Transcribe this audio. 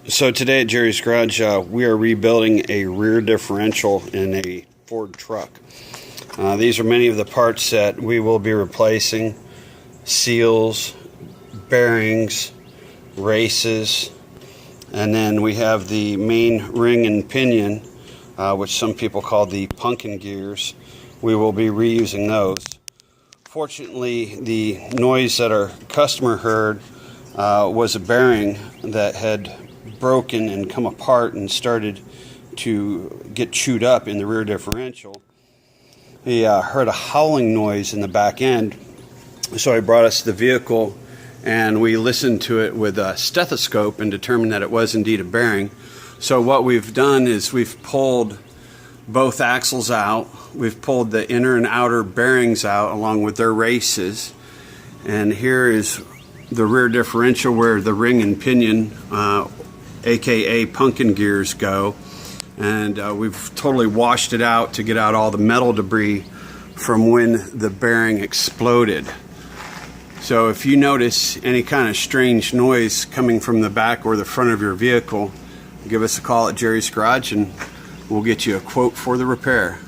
So today at Jerry's Garage, we are rebuilding a rear differential in a Ford truck. These are many of the parts that we will be replacing: seals, bearings, races, and then we have the main ring and pinion, which some people call the pumpkin gears. We will be reusing those. Fortunately, the noise that our customer heard was a bearing that had broken and come apart and started to get chewed up in the rear differential. He heard a howling noise in the back end, so he brought us to the vehicle and we listened to it with a stethoscope and determined that it was indeed a bearing. So what we've done is we've pulled both axles out, we've pulled the inner and outer bearings out along with their races, and here is the rear differential where the ring and pinion, aka pumpkin gears, go. And we've totally washed it out to get out all the metal debris from when the bearing exploded. So if you notice any kind of strange noise coming from the back or the front of your vehicle, give us a call at Jerry's Garage and we'll get you a quote for the repair.